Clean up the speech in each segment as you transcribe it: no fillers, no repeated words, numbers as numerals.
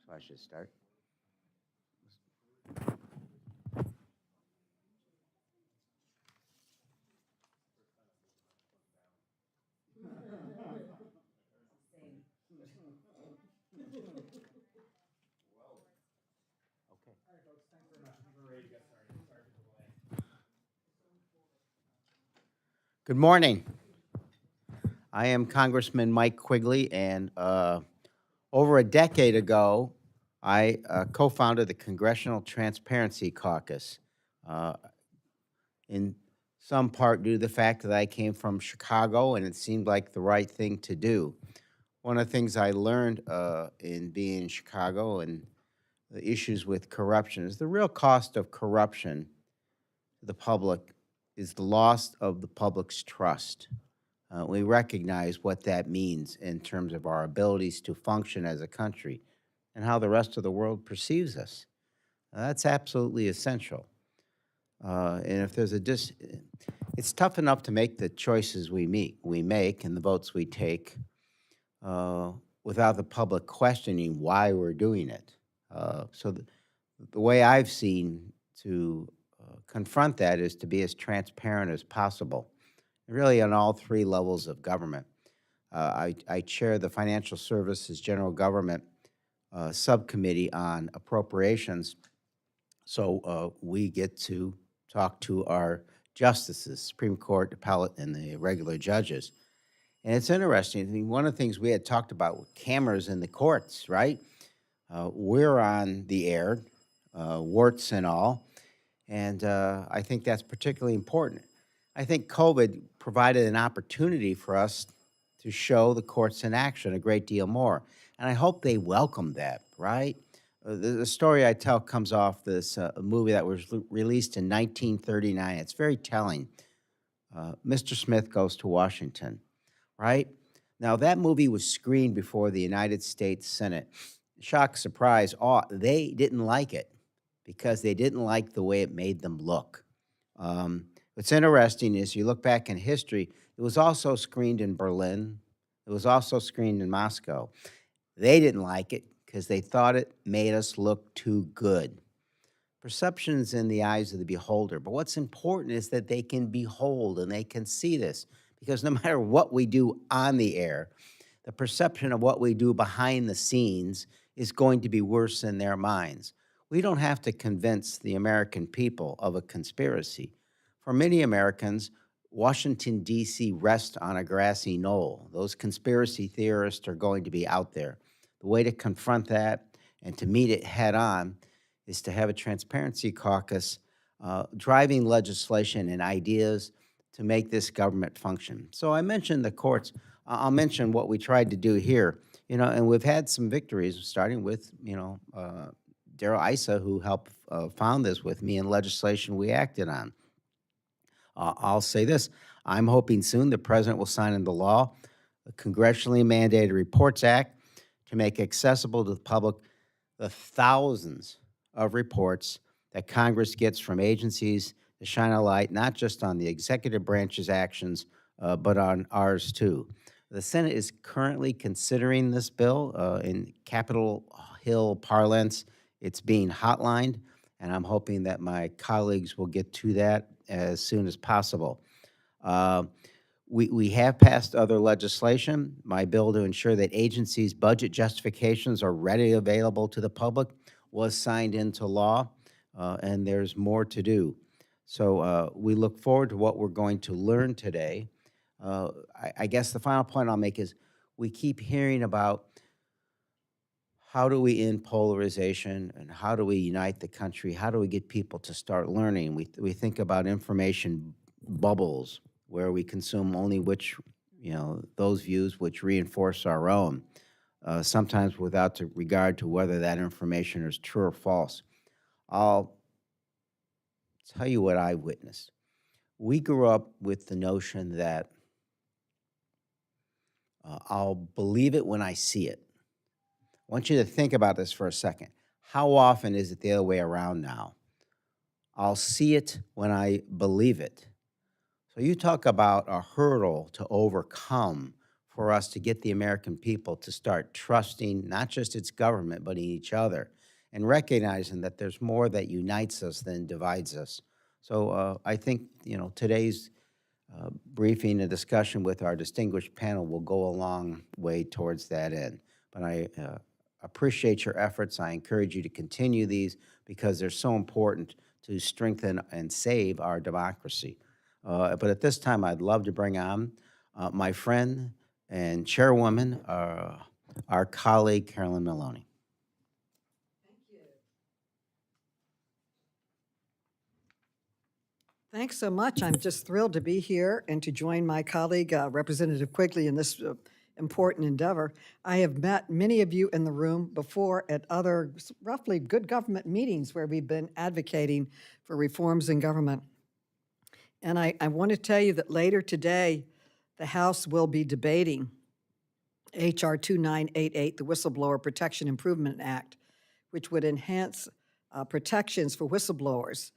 So I should start. Good morning. I am Congressman Mike Quigley, and over a decade ago, I co-founded the Congressional Transparency Caucus, in some part due to the fact that I came from Chicago and it seemed like the right thing to do. One of the things I learned in being in Chicago and the issues with corruption is the real cost of corruption to the public is the loss of the public's trust. We recognize what that means in terms of our abilities to function as a country and how the rest of the world perceives us. That's absolutely essential. And if there's it's tough enough to make the choices we make and the votes we take without the public questioning why we're doing it. So the way I've seen to confront that is to be as transparent as possible, really on all three levels of government. I chair the Financial Services General Government Subcommittee on Appropriations, so we get to talk to our justices, Supreme Court, appellate, and the regular judges. And it's interesting. I mean, one of the things we had talked about with cameras in the courts, right? We're on the air, warts and all, and I think that's particularly important. I think COVID provided an opportunity for us to show the courts in action a great deal more, and I hope they welcome that, right? The story I tell comes off this movie that was released in 1939. It's very telling. Mr. Smith Goes to Washington, right? Now, that movie was screened before the United States Senate. Shock, surprise, awe, they didn't like it because they didn't like the way it made them look. What's interesting is you look back in history, it was also screened in Berlin. It was also screened in Moscow. They didn't like it because they thought it made us look too good. Perception's in the eyes of the beholder, but what's important is that they can behold and they can see this, because no matter what we do on the air, the perception of what we do behind the scenes is going to be worse in their minds. We don't have to convince the American people of a conspiracy. For many Americans, Washington, D.C. rests on a grassy knoll. Those conspiracy theorists are going to be out there. The way to confront that and to meet it head on is to have a transparency caucus driving legislation and ideas to make this government function. So I mentioned the courts. I'll mention what we tried to do here, and we've had some victories, starting with, Darrell Issa, who helped found this with me in legislation we acted on. I'll say this. I'm hoping soon the president will sign into law a congressionally mandated Reports Act to make accessible to the public the thousands of reports that Congress gets from agencies to shine a light not just on the executive branch's actions, but on ours too. The Senate is currently considering this bill in Capitol Hill parlance. It's being hotlined, and I'm hoping that my colleagues will get to that as soon as possible. We have passed other legislation. My bill to ensure that agencies' budget justifications are readily available to the public was signed into law, and there's more to do. So we look forward to what we're going to learn today. I guess the final point I'll make is we keep hearing about how do we end polarization and how do we unite the country? How do we get people to start learning? We think about information bubbles where we consume only those views which reinforce our own, sometimes without regard to whether that information is true or false. I'll tell you what I witnessed. We grew up with the notion that I'll believe it when I see it. I want you to think about this for a second. How often is it the other way around now? I'll see it when I believe it. So you talk about a hurdle to overcome for us to get the American people to start trusting not just its government, but in each other, and recognizing that there's more that unites us than divides us. So I think, today's briefing and discussion with our distinguished panel will go a long way towards that end. But I appreciate your efforts. I encourage you to continue these because they're so important to strengthen and save our democracy. But at this time, I'd love to bring on my friend and chairwoman, our colleague, Carolyn Maloney. Thanks so much. I'm just thrilled to be here and to join my colleague, Representative Quigley, in this important endeavor. I have met many of you in the room before at other roughly good government meetings where we've been advocating for reforms in government. And I want to tell you that later today, the House will be debating H.R. 2988, the Whistleblower Protection Improvement Act, which would enhance protections for whistleblowers,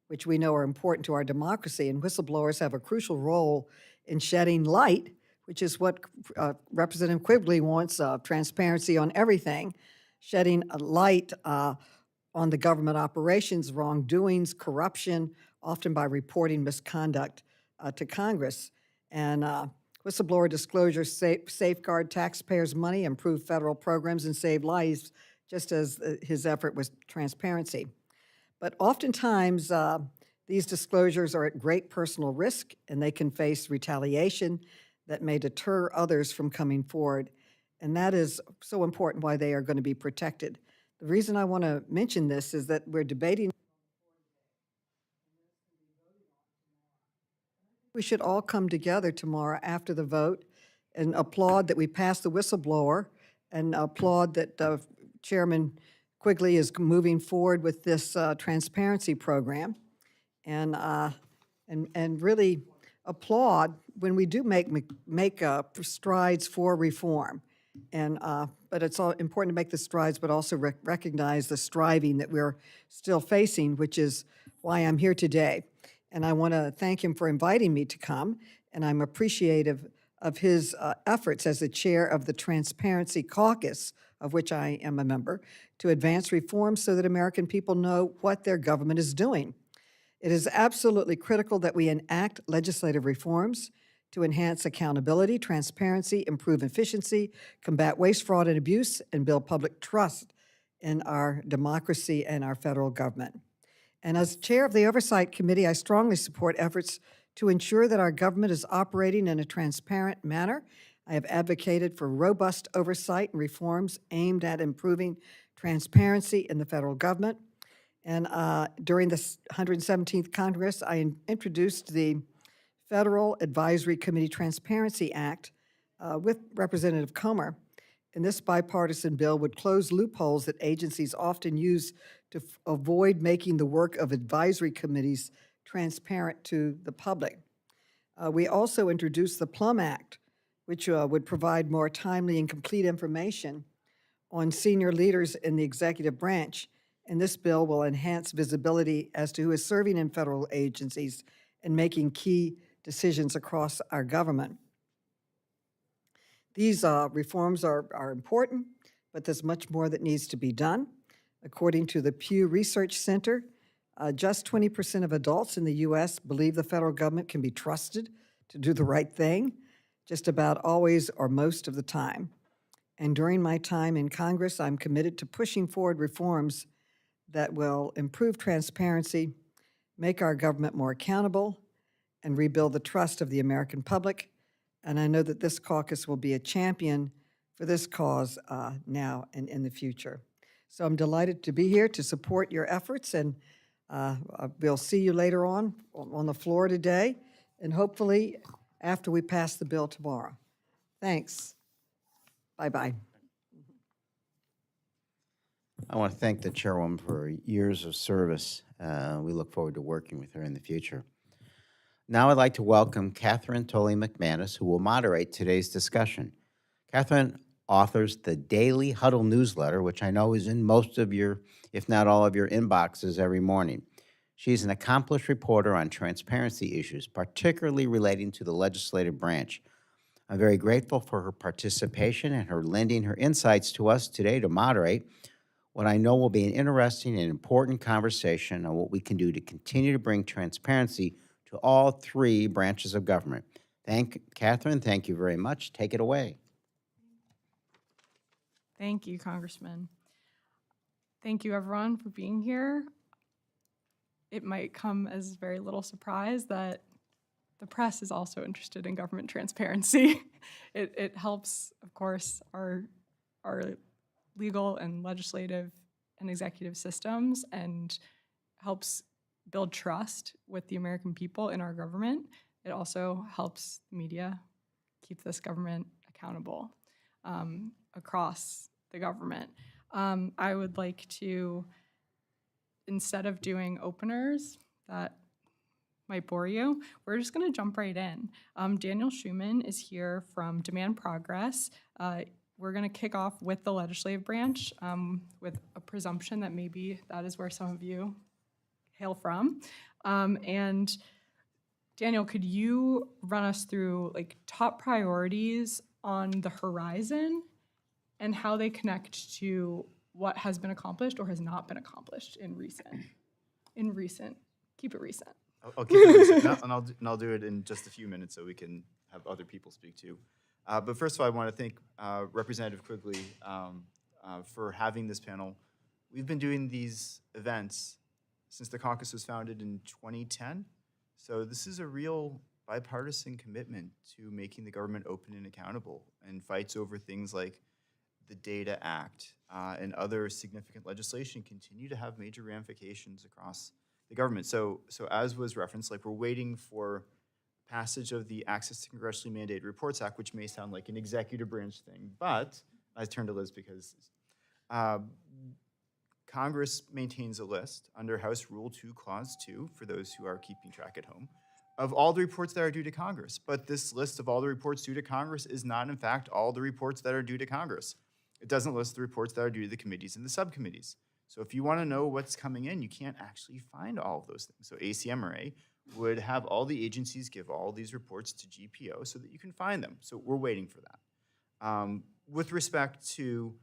which we know are important to our democracy. And whistleblowers have a crucial role in shedding light, which is what Representative Quigley wants, transparency on everything, shedding a light on the government operations, wrongdoings, corruption, often by reporting misconduct to Congress. And whistleblower disclosure safeguard taxpayers' money, improve federal programs, and save lives, just as his effort was transparency. But oftentimes, these disclosures are at great personal risk, and they can face retaliation that may deter others from coming forward. And that is so important why they are going to be protected. The reason I want to mention this is that we're debating. We should all come together tomorrow after the vote and applaud that we passed the whistleblower and applaud that Chairman Quigley is moving forward with this transparency program, and really applaud when we do make strides for reform. And but it's all important to make the strides, but also recognize the striving that we're still facing, which is why I'm here today. And I want to thank him for inviting me to come, and I'm appreciative of his efforts as the chair of the Transparency Caucus, of which I am a member, to advance reforms so that American people know what their government is doing. It is absolutely critical that we enact legislative reforms to enhance accountability, transparency, improve efficiency, combat waste, fraud, and abuse, and build public trust in our democracy and our federal government. And as chair of the Oversight Committee, I strongly support efforts to ensure that our government is operating in a transparent manner. I have advocated for robust oversight and reforms aimed at improving transparency in the federal government. And during the 117th Congress, I introduced the Federal Advisory Committee Transparency Act with Representative Comer. And this bipartisan bill would close loopholes that agencies often use to avoid making the work of advisory committees transparent to the public. We also introduced the Plum Act, which would provide more timely and complete information on senior leaders in the executive branch. And this bill will enhance visibility as to who is serving in federal agencies and making key decisions across our government. These reforms are important, but there's much more that needs to be done. According to the Pew Research Center, just 20% of adults in the U.S. believe the federal government can be trusted to do the right thing, just about always or most of the time. And during my time in Congress, I'm committed to pushing forward reforms that will improve transparency, make our government more accountable, and rebuild the trust of the American public. And I know that this caucus will be a champion for this cause now and in the future. So I'm delighted to be here to support your efforts, and we'll see you later on the floor today, and hopefully after we pass the bill tomorrow. Thanks. Bye-bye. I want to thank the chairwoman for years of service. We look forward to working with her in the future. Now I'd like to welcome Catherine Tully Mcmanus, who will moderate today's discussion. Catherine authors the Daily Huddle newsletter, which I know is in most of your, if not all of your inboxes every morning. She's an accomplished reporter on transparency issues, particularly relating to the legislative branch. I'm very grateful for her participation and her lending her insights to us today to moderate what I know will be an interesting and important conversation on what we can do to continue to bring transparency to all three branches of government. Catherine, thank you very much. Take it away. Thank you, Congressman. Thank you, everyone, for being here. It might come as very little surprise that the press is also interested in government transparency. It helps, of course, our legal and legislative and executive systems and helps build trust with the American people in our government. It also helps the media keep this government accountable across the government. I would like to, instead of doing openers that might bore you, we're just going to jump right in. Daniel Schuman is here from Demand Progress. We're going to kick off with the legislative branch with a presumption that maybe that is where some of you hail from. And Daniel, could you run us through like top priorities on the horizon and how they connect to what has been accomplished or has not been accomplished in recent, keep it recent. I'll keep it recent, and I'll do it in just a few minutes so we can have other people speak too. But first of all, I want to thank Representative Quigley for having this panel. We've been doing these events since the caucus was founded in 2010. So this is a real bipartisan commitment to making the government open and accountable, and fights over things like the Data Act and other significant legislation continue to have major ramifications across the government. So as was referenced, like we're waiting for passage of the Access to Congressionally Mandated Reports Act, which may sound like an executive branch thing, but I turned to Liz because Congress maintains a list under House Rule 2, Clause 2, for those who are keeping track at home, of all the reports that are due to Congress. But this list of all the reports due to Congress is not, in fact, all the reports that are due to Congress. It doesn't list the reports that are due to the committees and the subcommittees. So if you want to know what's coming in, you can't actually find all of those things. So ACMRA would have all the agencies give all these reports to GPO so that you can find them. So we're waiting for that. With respect to,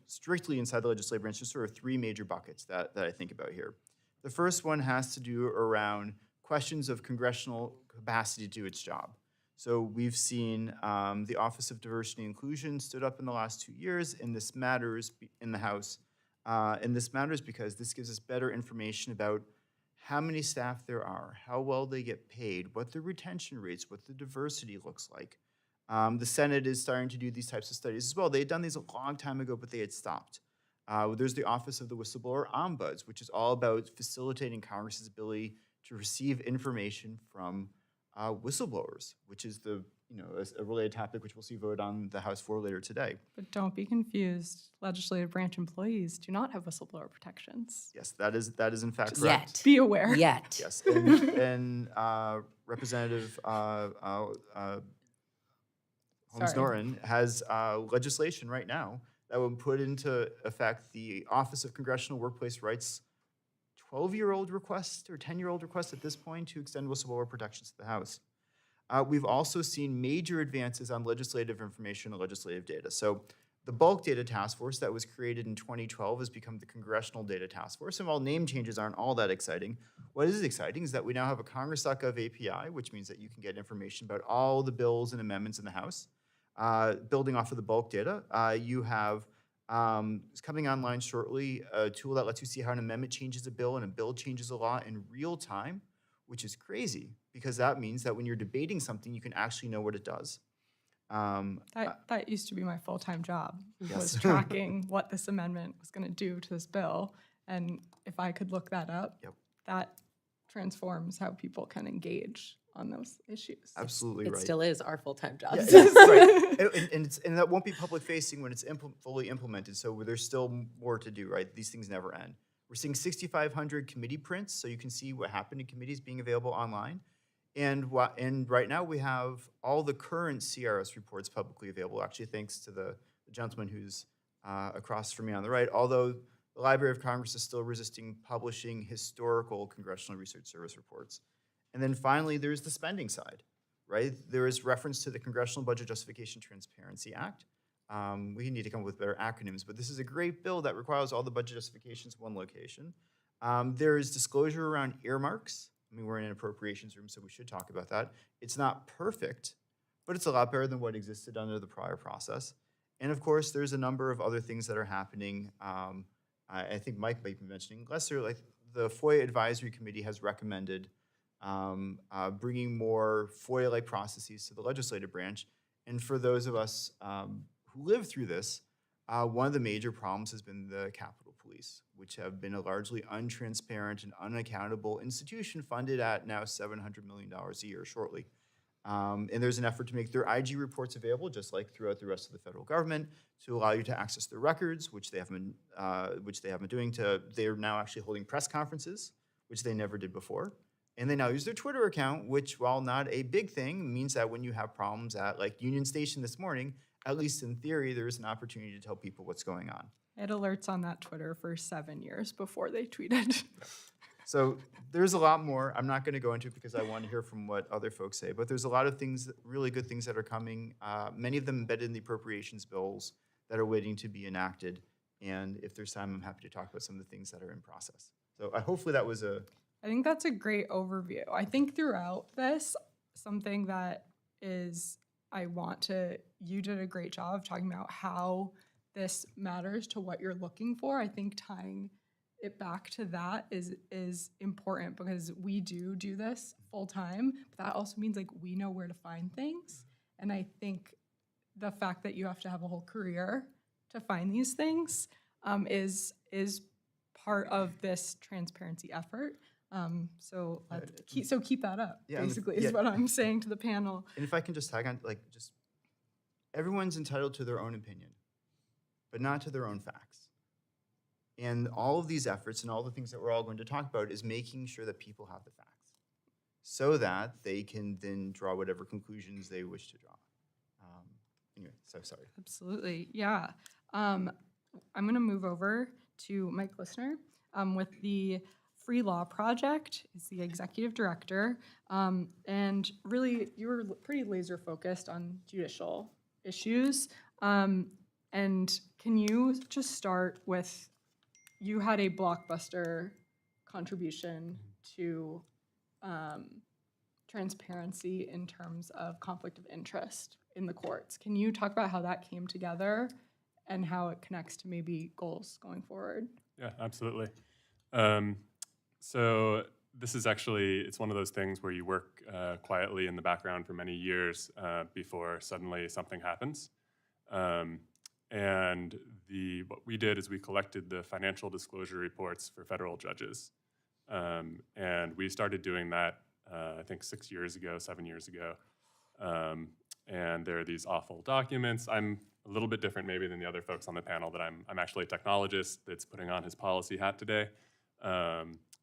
strictly inside the legislative branch, there's sort of three major buckets that I think about here. The first one has to do around questions of congressional capacity to do its job. So we've seen the Office of Diversity and Inclusion stood up in the last 2 years, and this matters in the House. And this matters because this gives us better information about how many staff there are, how well they get paid, what the retention rates, what the diversity looks like. The Senate is starting to do these types of studies as well. They had done these a long time ago, but they had stopped. There's the Office of the Whistleblower Ombuds, which is all about facilitating Congress's ability to receive information from whistleblowers, which is a related topic which we'll see voted on the House floor later today. But don't be confused. Legislative branch employees do not have whistleblower protections. Yes, that is in fact correct. Yet. Be aware. Yet. Yes, and Representative Holmes-Norton has legislation right now that would put into effect the Office of Congressional Workplace Rights 12-year-old request or 10-year-old request at this point to extend whistleblower protections to the House. We've also seen major advances on legislative information and legislative data. So the Bulk Data Task Force that was created in 2012 has become the Congressional Data Task Force. And while name changes aren't all that exciting, what is exciting is that we now have a Congress.gov API, which means that you can get information about all the bills and amendments in the House. Building off of the bulk data, you have it's coming online shortly, a tool that lets you see how an amendment changes a bill and a bill changes a law in real time, which is crazy because that means that when you're debating something, you can actually know what it does. That used to be my full-time job, Yes. was tracking what this amendment was going to do to this bill. And if I could look that up, that transforms how people can engage on those issues. Absolutely It right. still is our full-time job. Yeah, right. And that won't be public facing when it's fully implemented. So there's still more to do, right? These things never end. We're seeing 6,500 committee prints, so you can see what happened in committees being available online. And right now we have all the current CRS reports publicly available, actually thanks to the gentleman who's across from me on the right, although the Library of Congress is still resisting publishing historical Congressional Research Service reports. And then finally, there's the spending side. right? There is reference to the Congressional Budget Justification Transparency Act. We need to come up with better acronyms, but this is a great bill that requires all the budget justifications in one location. There is disclosure around earmarks. I mean, we're in an appropriations room, so we should talk about that. It's not perfect, but it's a lot better than what existed under the prior process. And of course, there's a number of other things that are happening. I think Mike might be mentioning Lester, like the FOIA Advisory Committee has recommended bringing more FOIA-like processes to the legislative branch. And for those of us who live through this, one of the major problems has been the Capitol Police, which have been a largely untransparent and unaccountable institution funded at now $700 million a year shortly. And there's an effort to make their IG reports available, just like throughout the rest of the federal government, to allow you to access their records, which they have been doing. They're now actually holding press conferences, which they never did before. And they now use their Twitter account, which, while not a big thing, means that when you have problems at like Union Station this morning, at least in theory, there is an opportunity to tell people what's going on. I had alerts on that Twitter for 7 years before they tweeted. So there's a lot more. I'm not going to go into it because I want to hear from what other folks say, but there's a lot of things, really good things that are coming, many of them embedded in the appropriations bills that are waiting to be enacted. And if there's time, I'm happy to talk about some of the things that are in process. So hopefully that was a... I think that's a great overview. I think throughout this, something that is, you did a great job of talking about how this matters to what you're looking for. I think tying it back to that is important because we do this full time, but that also means like we know where to find things. And I think the fact that you have to have a whole career to find these things is part of this transparency effort. So keep that up, basically, is what I'm saying to the panel. And if I can just tag on, just everyone's entitled to their own opinion, but not to their own facts. And all of these efforts and all the things that we're all going to talk about is making sure that people have the facts so that they can then draw whatever conclusions they wish to draw. Anyway, so sorry. Absolutely, yeah. I'm going to move over to Mike Listener with the Free Law Project. He's the executive director. And really, you were pretty laser focused on judicial issues. And can you just start with, you had a blockbuster contribution to transparency in terms of conflict of interest in the courts. Can you talk about how that came together and how it connects to maybe goals going forward? Yeah, absolutely. So this is actually, it's one of those things where you work quietly in the background for many years before suddenly something happens. And what we did is we collected the financial disclosure reports for federal judges. And we started doing that, I think 7 years ago. And there are these awful documents. I'm a little bit different maybe than the other folks on the panel, that I'm actually a technologist that's putting on his policy hat today.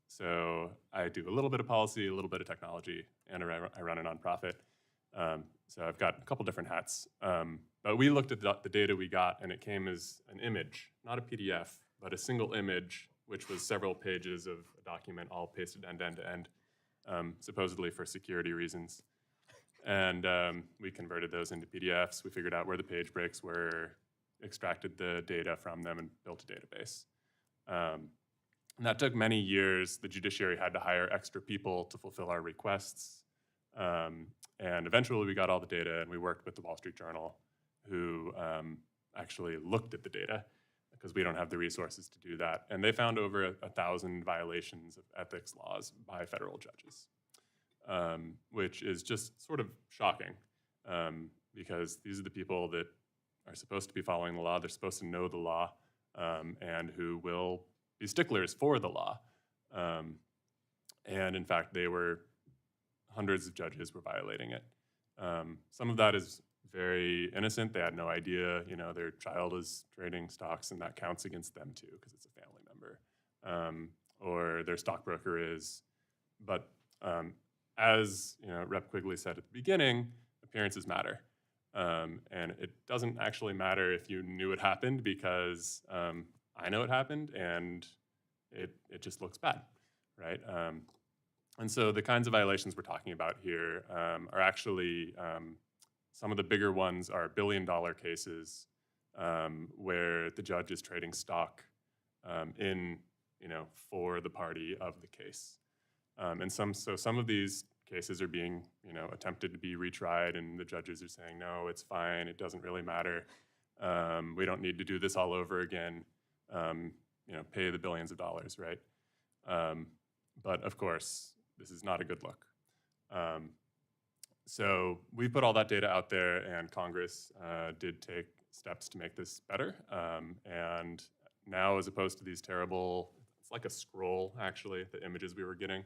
So I do a little bit of policy, a little bit of technology, and I run a nonprofit. So I've got a couple different hats. But we looked at the data we got, and it came as an image, not a PDF, but a single image, which was several pages of a document all pasted end to end, supposedly for security reasons. And we converted those into PDFs. We figured out where the page breaks were, extracted the data from them, and built a database. And that took many years. The judiciary had to hire extra people to fulfill our requests. And eventually we got all the data, and we worked with the Wall Street Journal, who actually looked at the data, because we don't have the resources to do that. And they found over 1,000 violations of ethics laws by federal judges, which is just sort of shocking, because these are the people that are supposed to be following the law. They're supposed to know the law, and who will be sticklers for the law. And in fact, hundreds of judges were violating it. Some of that is very innocent. They had no idea, their child is trading stocks, and that counts against them too, because it's a family member, or their stockbroker is. But as Rep. Quigley said at the beginning, appearances matter. And it doesn't actually matter if you knew it happened, because I know it happened, and it just looks bad, right? And so the kinds of violations we're talking about here are actually, some of the bigger ones are billion-dollar cases where the judge is trading stock for the party of the case. And some of these cases are being, attempted to be retried, and the judges are saying, no, it's fine, it doesn't really matter. We don't need to do this all over again. Pay the billions of dollars, right? But of course, this is not a good look. So we put all that data out there, and Congress did take steps to make this better. And now, as opposed to these terrible, it's like a scroll, actually, the images we were getting,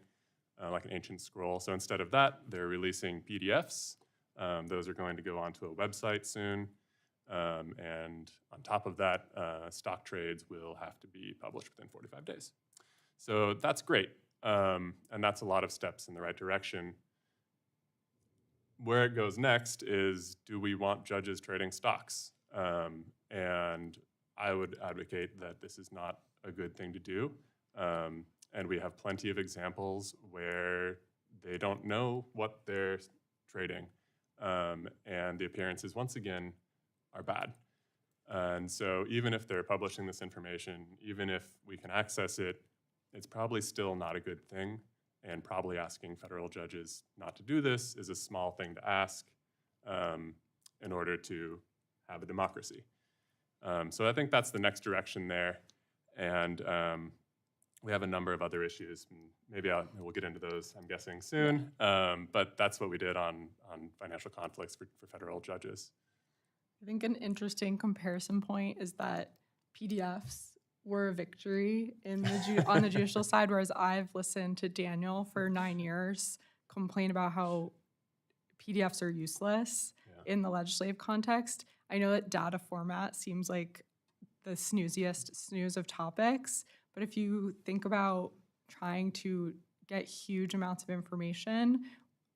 like an ancient scroll. So instead of that, they're releasing PDFs. Those are going to go onto a website soon. And on top of that, stock trades will have to be published within 45 days. So that's great. And that's a lot of steps in the right direction. Where it goes next is, do we want judges trading stocks? And I would advocate that this is not a good thing to do. And we have plenty of examples where they don't know what they're trading. And the appearances, once again, are bad. And so even if they're publishing this information, even if we can access it, it's probably still not a good thing. And probably asking federal judges not to do this is a small thing to ask in order to have a democracy. So I think that's the next direction there. And we have a number of other issues. Maybe we'll get into those, I'm guessing, soon. But that's what we did on financial conflicts for federal judges. I think an interesting comparison point is that PDFs were a victory on the judicial side, whereas I've listened to Daniel for 9 years complain about how PDFs are useless in the legislative context. I know that data format seems like the snooze of topics, but if you think about trying to get huge amounts of information,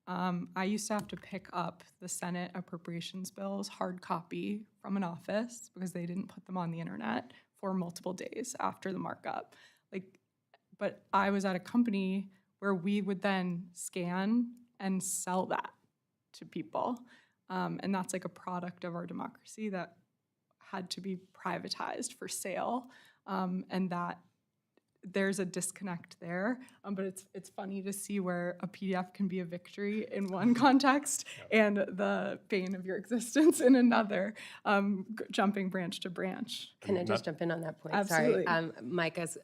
I used to have to pick up the Senate appropriations bills hard copy from an office because they didn't put them on the internet for multiple days after the markup. But I was at a company where we would then scan and sell that to people. And that's like a product of our democracy that had to be privatized for sale. And that there's a disconnect there, but it's funny to see where a PDF can be a victory in one context and the bane of your existence in another, jumping branch to branch. Can I just jump in on that point? Absolutely. Sorry. Mike, as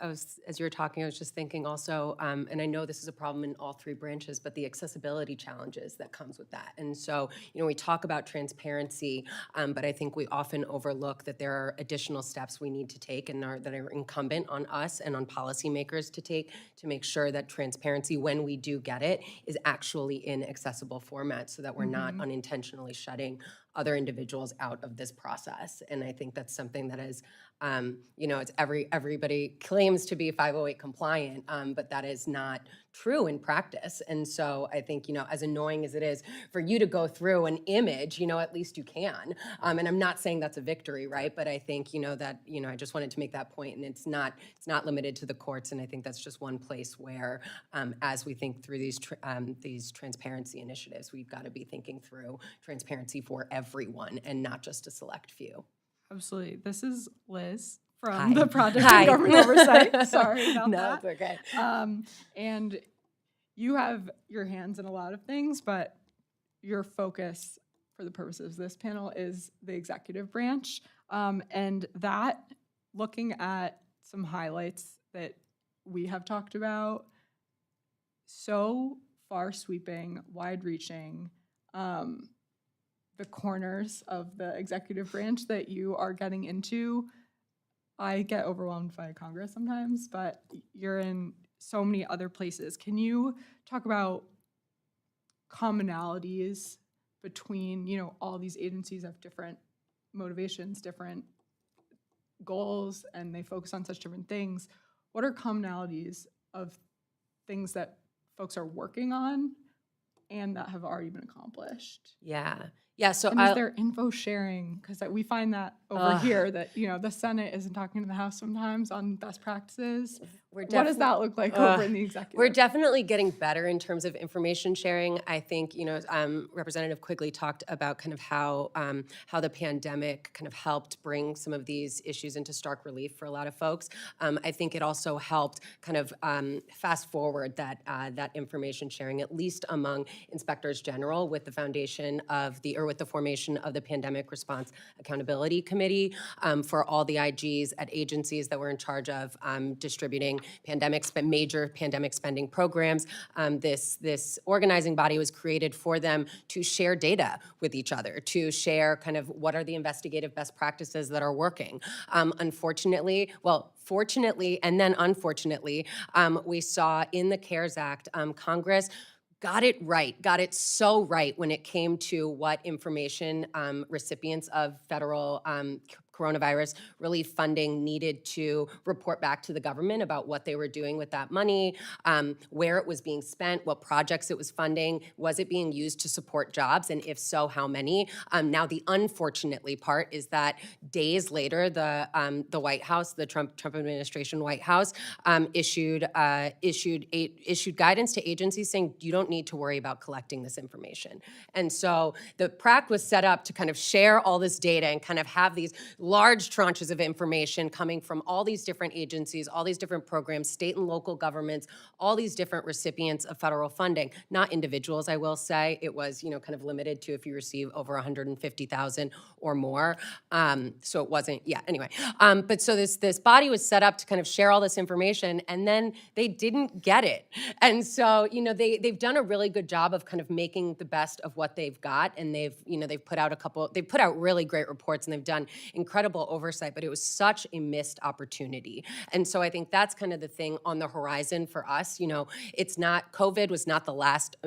you were talking, I was just thinking also, and I know this is a problem in all three branches, but the accessibility challenges that comes with that. And so, we talk about transparency, but I think we often overlook that there are additional steps we need to take and that are incumbent on us and on policymakers to take to make sure that transparency, when we do get it, is actually in accessible format so that we're not unintentionally shutting other individuals out of this process. And I think that's something that is, it's everybody claims to be 508 compliant, but that is not true in practice. And so I think, as annoying as it is for you to go through an image, at least you can. And I'm not saying that's a victory, right? But I think, that, I just wanted to make that point, and it's not limited to the courts. And I think that's just one place where, as we think through these transparency initiatives, we've got to be thinking through transparency for everyone and not just a select few. Absolutely. This is Liz Hi. from the Project Hi. on Government Oversight. Sorry about No, that. it's okay. And you have your hands in a lot of things, but your focus for the purposes of this panel is the executive branch. And that, looking at some highlights that we have talked about, so far sweeping, wide reaching, the corners of the executive branch that you are getting into. I get overwhelmed by Congress sometimes, but you're in so many other places. Can you talk about commonalities between, all these agencies have different motivations, different goals, and they focus on such different things? What are commonalities of things that folks are working on and that have already been accomplished? Yeah. Yeah, so And is there info sharing? Because we find that over here that, the Senate isn't talking to the House sometimes on best practices. We're What does that look like over in the executive? We're definitely getting better in terms of information sharing. I think, Representative Quigley talked about kind of how the pandemic kind of helped bring some of these issues into stark relief for a lot of folks. I think it also helped kind of fast forward that information sharing, at least among inspectors general, with the foundation of with the formation of the Pandemic Response Accountability Committee for all the IGs at agencies that were in charge of distributing major pandemic spending programs. This organizing body was created for them to share data with each other, to share kind of what are the investigative best practices that are working. Fortunately, and then unfortunately, we saw in the CARES Act, Congress got it so right when it came to what information recipients of federal coronavirus relief funding needed to report back to the government about what they were doing with that money, where it was being spent, what projects it was funding, was it being used to support jobs, and if so, how many? Now, the unfortunately part is that days later, the White House, the Trump administration White House, issued guidance to agencies saying you don't need to worry about collecting this information. And so the PRAC was set up to kind of share all this data and kind of have these large tranches of information coming from all these different agencies, all these different programs, state and local governments, all these different recipients of federal funding, not individuals, I will say. It was, kind of limited to if you receive over 150,000 or more. So it wasn't, anyway. But so this body was set up to kind of share all this information, and then they didn't get it. And so, they've done a really good job of kind of making the best of what they've got, and they've put out really great reports, and they've done incredible oversight, but it was such a missed opportunity. And so I think that's kind of the thing on the horizon for us. COVID was not the last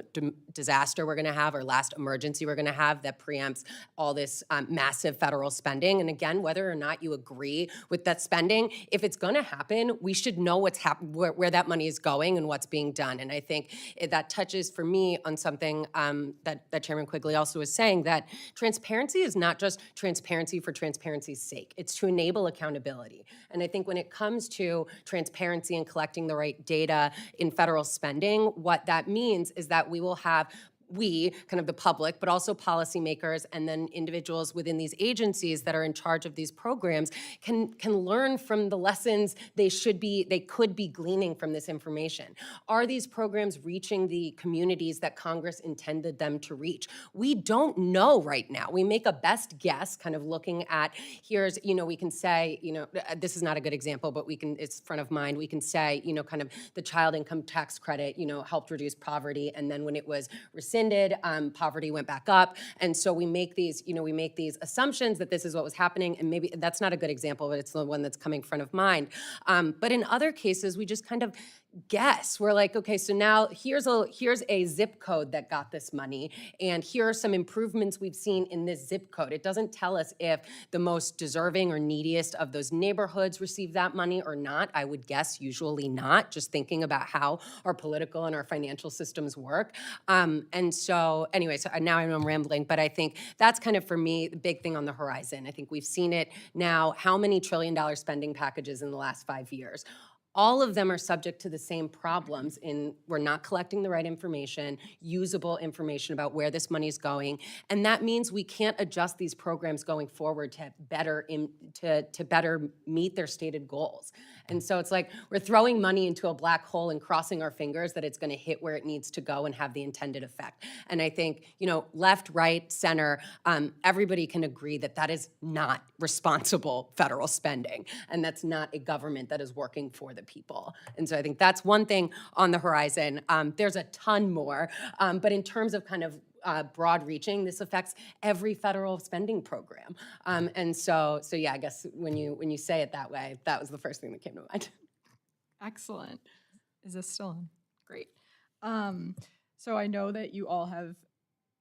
disaster we're going to have or last emergency we're going to have that preempts all this massive federal spending. And again, whether or not you agree with that spending, if it's going to happen, we should know where that money is going and what's being done. And I think that touches for me on something that Chairman Quigley also was saying, that transparency is not just transparency for transparency's sake. It's to enable accountability. And I think when it comes to transparency and collecting the right data in federal spending, what that means is that we will have kind of the public, but also policymakers and then individuals within these agencies that are in charge of these programs can learn from the lessons they could be gleaning from this information. Are these programs reaching the communities that Congress intended them to reach? We don't know right now. We make a best guess, kind of looking at, we can say, this is not a good example, but it's front of mind. We can say, kind of the child income tax credit, helped reduce poverty, and then when it was rescinded, poverty went back up. And so we make these assumptions that this is what was happening, and maybe that's not a good example, but it's the one that's coming front of mind. But in other cases, we just kind of guess. We're like, okay, so now here's a zip code that got this money, and here are some improvements we've seen in this zip code. It doesn't tell us if the most deserving or neediest of those neighborhoods receive that money or not. I would guess usually not, just thinking about how our political and our financial systems work. And so anyway, so now I'm rambling, but I think that's kind of, for me, the big thing on the horizon. I think we've seen it now, how many trillion-dollar spending packages in the last 5 years? All of them are subject to the same problems in we're not collecting the right information, usable information about where this money is going, and that means we can't adjust these programs going forward to better meet their stated goals. And so it's like we're throwing money into a black hole and crossing our fingers that it's going to hit where it needs to go and have the intended effect. And I think, left, right, center, everybody can agree that that is not responsible federal spending, and that's not a government that is working for the people. And so I think that's one thing on the horizon. There's a ton more, but in terms of kind of broad reaching, this affects every federal spending program. And so yeah, I guess when you say it that way, that was the first thing that came to mind. Excellent. Is this still on? Great. So I know that you all have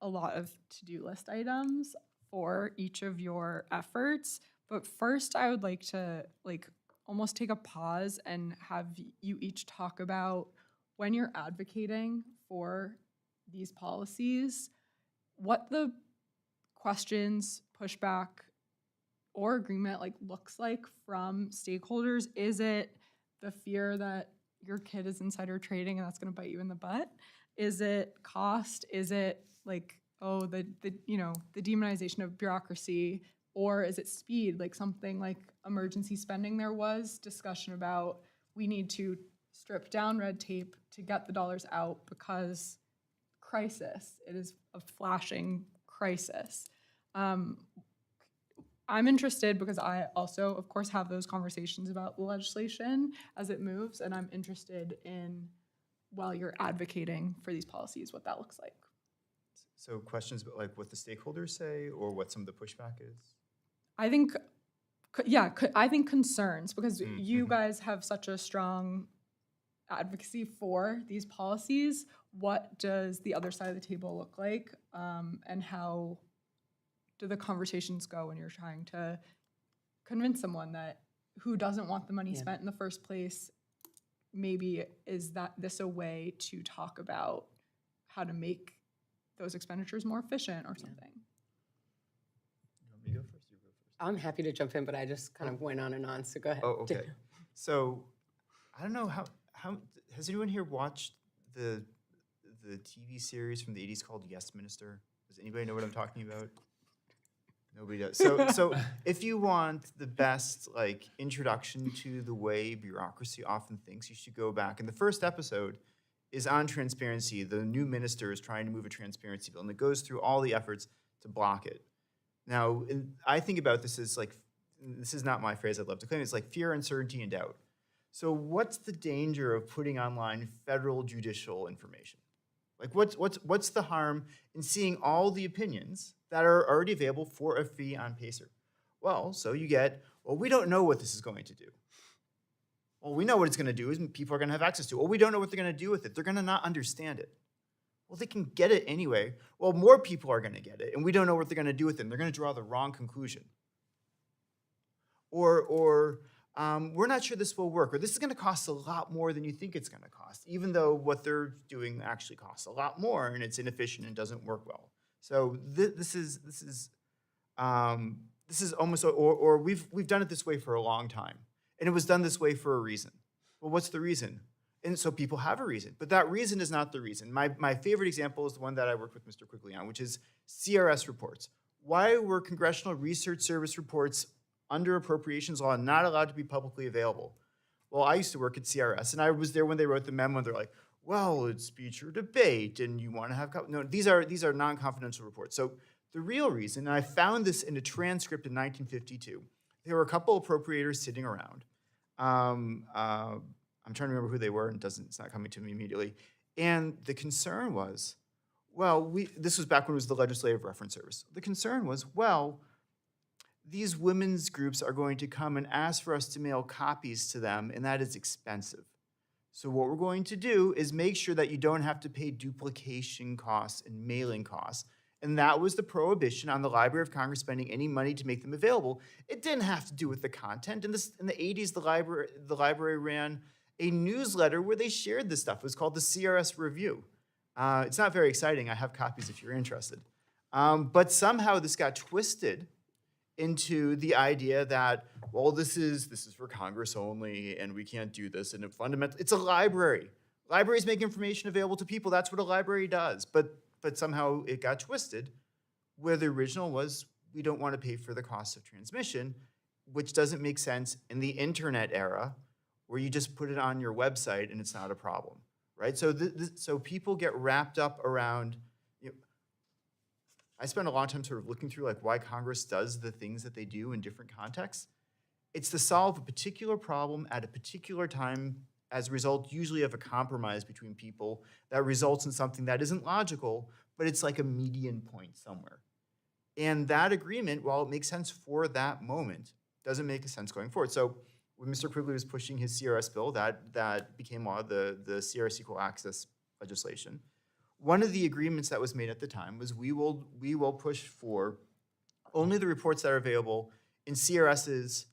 a lot of to-do list items for each of your efforts, but first I would like to almost take a pause and have you each talk about when you're advocating for these policies, what the questions, pushback, or agreement looks like from stakeholders. Is it the fear that your kid is insider trading and that's going to bite you in the butt? Is it cost? Is it the demonization of bureaucracy? Or is it speed, something like emergency spending? There was discussion about we need to strip down red tape to get the dollars out because crisis. It is a flashing crisis. I'm interested because I also, of course, have those conversations about legislation as it moves, and I'm interested in, while you're advocating for these policies, what that looks like. So questions about what the stakeholders say or what some of the pushback is? I think, I think concerns, because you guys have such a strong advocacy for these policies. What does the other side of the table look like, and how do the conversations go when you're trying to convince someone who doesn't want the money spent in the first place? Maybe is this a way to talk about how to make those expenditures more efficient or something? You want me to go first? You go first. I'm happy to jump in, but I just kind of went on and on, so go ahead. Oh, okay. So I don't know how has anyone here watched the TV series from the 80s called Yes, Minister? Does anybody know what I'm talking about? Nobody does. So if you want the best introduction to the way bureaucracy often thinks, you should go back. And the first episode is on transparency. The new minister is trying to move a transparency bill, and it goes through all the efforts to block it. Now, I think about this as this is not my phrase I'd love to claim, it's fear, uncertainty, and doubt. So what's the danger of putting online federal judicial information? What's the harm in seeing all the opinions that are already available for a fee on Pacer? Well, so you get, we don't know what this is going to do. Well, we know what it's going to do is people are going to have access to it. Well, we don't know what they're going to do with it. They're going to not understand it. Well, they can get it anyway. Well, more people are going to get it, and we don't know what they're going to do with it. And they're going to draw the wrong conclusion. Or we're not sure this will work, or this is going to cost a lot more than you think it's going to cost, even though what they're doing actually costs a lot more, and it's inefficient and doesn't work well. So this is almost, or we've done it this way for a long time, and it was done this way for a reason. Well, what's the reason? And so people have a reason, but that reason is not the reason. My favorite example is the one that I worked with Mr. Quigley on, which is CRS reports. Why were Congressional Research Service reports under appropriations law not allowed to be publicly available? Well, I used to work at CRS, and I was there when they wrote the memo, and they're like, well, it's speech or debate, and you want to have, no, these are non-confidential reports. So the real reason, and I found this in a transcript in 1952, there were a couple appropriators sitting around. I'm trying to remember who they were, and it's not coming to me immediately. And the concern was, this was back when it was the Legislative Reference Service. The concern was, these women's groups are going to come and ask for us to mail copies to them, and that is expensive. So what we're going to do is make sure that you don't have to pay duplication costs and mailing costs. And that was the prohibition on the Library of Congress spending any money to make them available. It didn't have to do with the content. In the 80s, the library ran a newsletter where they shared this stuff. It was called the CRS Review. It's not very exciting. I have copies if you're interested. But somehow this got twisted into the idea that, this is for Congress only, and we can't do this. And it's a library. Libraries make information available to people. That's what a library does. But somehow it got twisted, where the original was, we don't want to pay for the cost of transmission, which doesn't make sense in the internet era, where you just put it on your website and it's not a problem, right? So so people get wrapped up around, I spend a lot of time sort of looking through why Congress does the things that they do in different contexts. It's to solve a particular problem at a particular time as a result usually of a compromise between people that results in something that isn't logical, but it's like a median point somewhere. And that agreement, while it makes sense for that moment, doesn't make sense going forward. So when Mr. Quigley was pushing his CRS bill, that became law, the CRS Equal Access legislation. One of the agreements that was made at the time was we will push for only the reports that are available in CRS's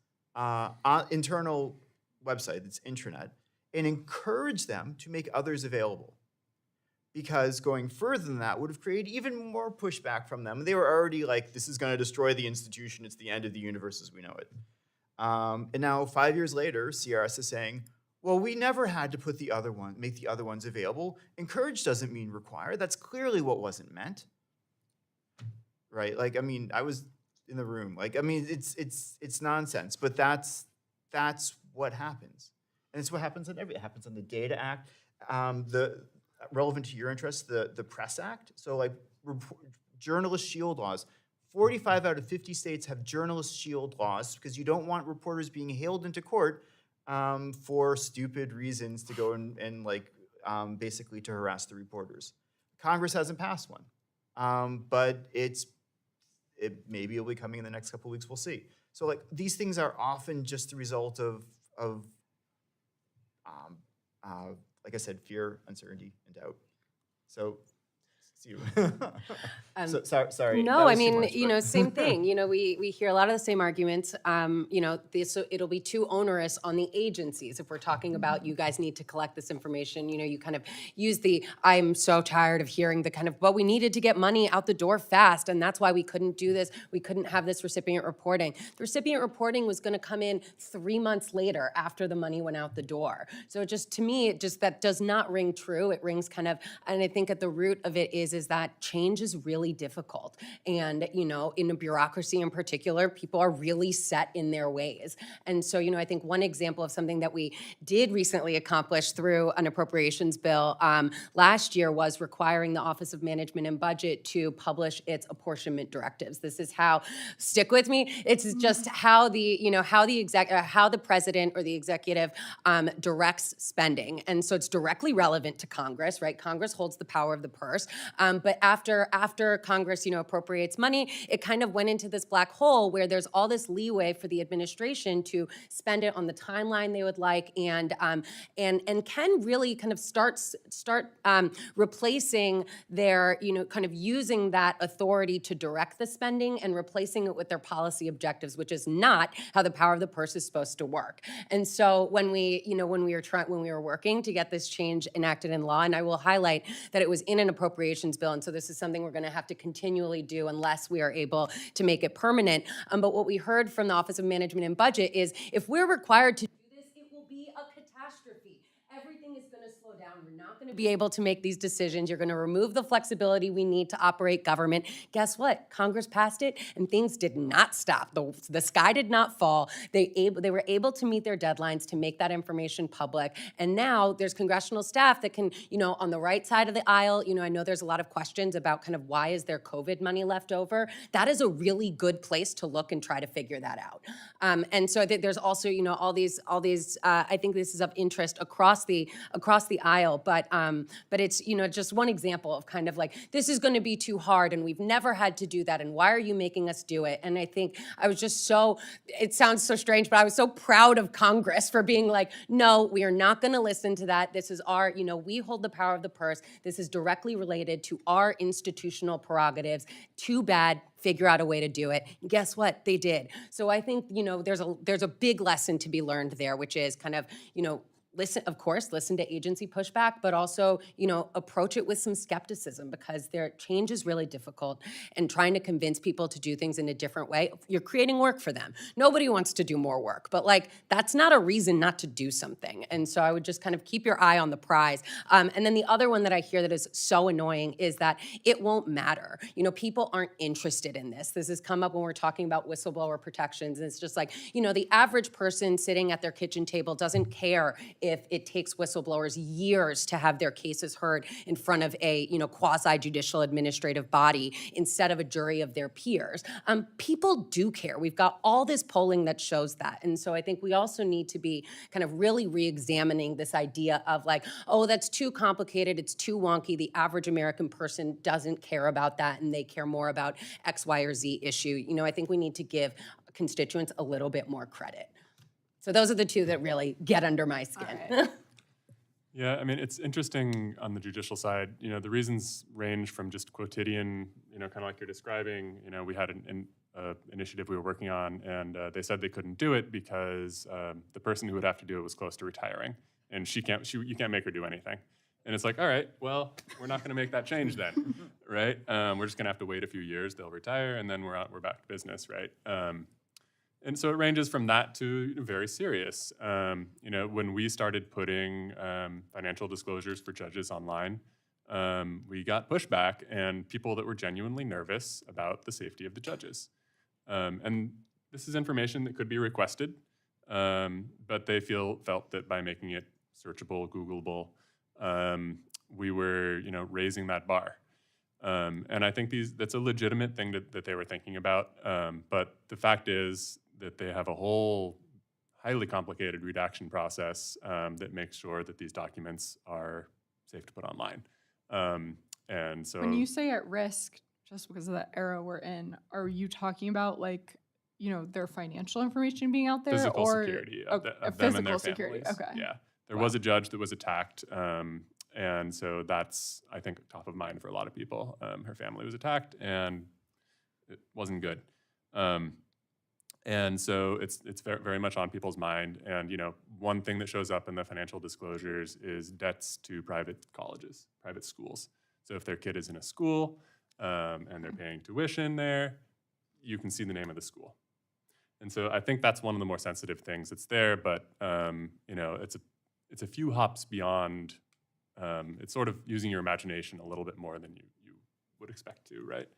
internal website, its intranet, and encourage them to make others available. because going further than that would have created even more pushback from them. They were already like, this is going to destroy the institution. It's the end of the universe as we know it. And now 5 years later, CRS is saying, well, we never had to put make the other ones available. Encourage doesn't mean require. That's clearly what wasn't meant. Right? Like, I mean, I was in the room. Like, I mean, it's nonsense, but that's what happens. And it's what happens on it happens on the Data Act, relevant to your interests, the Press Act. So like journalist shield laws. 45 out of 50 states have journalist shield laws because you don't want reporters being hailed into court for stupid reasons to go and like basically to harass the reporters. Congress hasn't passed one, but maybe it'll be coming in the next couple of weeks. We'll see. So like these things are often just the result of like I said, fear, uncertainty, and doubt. So. You. Sorry. No, I mean, same thing. We hear a lot of the same arguments. So it'll be too onerous on the agencies if we're talking about you guys need to collect this information. You kind of use I'm so tired of hearing the kind of, but we needed to get money out the door fast, and that's why we couldn't do this. We couldn't have this recipient reporting. The recipient reporting was going to come in 3 months later after the money went out the door. So to me, that does not ring true. It rings kind of, and I think at the root of it is that change is really difficult. And, in a bureaucracy in particular, people are really set in their ways. And so, I think one example of something that we did recently accomplish through an appropriations bill last year was requiring the Office of Management and Budget to publish its apportionment directives. This is how, stick with me, it's just how how the president or the executive directs spending. And so it's directly relevant to Congress, right? Congress holds the power of the purse. But after Congress, appropriates money, it kind of went into this black hole where there's all this leeway for the administration to spend it on the timeline they would like, and can really kind of start replacing their, kind of using that authority to direct the spending and replacing it with their policy objectives, which is not how the power of the purse is supposed to work. And so when we were working to get this change enacted in law, and I will highlight that it was in an appropriations bill, and so this is something we're going to have to continually do unless we are able to make it permanent. But what we heard from the Office of Management and Budget is if we're required to do this, it will be a catastrophe. Everything is going to slow down. We're not going to be able to make these decisions. You're going to remove the flexibility we need to operate government. Guess what? Congress passed it, and things did not stop. The sky did not fall. They were able to meet their deadlines to make that information public. And now there's congressional staff that can, on the right side of the aisle, I know there's a lot of questions about kind of why is there COVID money left over. That is a really good place to look and try to figure that out. And so there's also, all these. I think this is of interest across the aisle, but it's just one example of kind of like this is going to be too hard, and we've never had to do that, and why are you making us do it? And I think I was just it sounds so strange, but I was so proud of Congress for being like, no, we are not going to listen to that. This is our, we hold the power of the purse. This is directly related to our institutional prerogatives. Too bad. Figure out a way to do it. And guess what? They did. So I think, there's a big lesson to be learned there, which is kind of, listen to agency pushback, but also, approach it with some skepticism because their change is really difficult, and trying to convince people to do things in a different way, you're creating work for them. Nobody wants to do more work, but that's not a reason not to do something. And so I would just kind of keep your eye on the prize. And then the other one that I hear that is so annoying is that it won't matter. People aren't interested in this. This has come up when we're talking about whistleblower protections. And it's just like, the average person sitting at their kitchen table doesn't care if it takes whistleblowers years to have their cases heard in front of a quasi-judicial administrative body instead of a jury of their peers. People do care. We've got all this polling that shows that. And so I think we also need to be kind of really re-examining this idea of oh, that's too complicated, it's too wonky. The average American person doesn't care about that, and they care more about X, Y, or Z issue. I think we need to give constituents a little bit more credit. So those are the two that really get under my skin. Right. Yeah, I mean, it's interesting on the judicial side. The reasons range from just quotidian, kind of like you're describing. We had an initiative we were working on, and they said they couldn't do it because the person who would have to do it was close to retiring, and you can't make her do anything. And it's like, all right, well, we're not going to make that change then, right? We're just going to have to wait a few years. They'll retire, and then we're back to business, right? And so it ranges from that to very serious. When we started putting financial disclosures for judges online, we got pushback and people that were genuinely nervous about the safety of the judges. And this is information that could be requested, but they felt that by making it searchable, Googleable, we were, raising that bar. And I think that's a legitimate thing that they were thinking about. But the fact is that they have a whole highly complicated redaction process that makes sure that these documents are safe to put online. And so When you say at risk, just because of the era we're in, are you talking about their financial information being out there, physical or security of them and physical their security? families. Okay. Yeah, there was a judge that was attacked, and so that's, I think, top of mind for a lot of people. Her family was attacked, and it wasn't good. And so it's very, very much on people's mind. And one thing that shows up in the financial disclosures is debts to private colleges, private schools. So if their kid is in a school and they're paying tuition there, you can see the name of the school. And so I think that's one of the more sensitive things that's there. But it's a few hops beyond. It's sort of using your imagination a little bit more than you would expect to, right?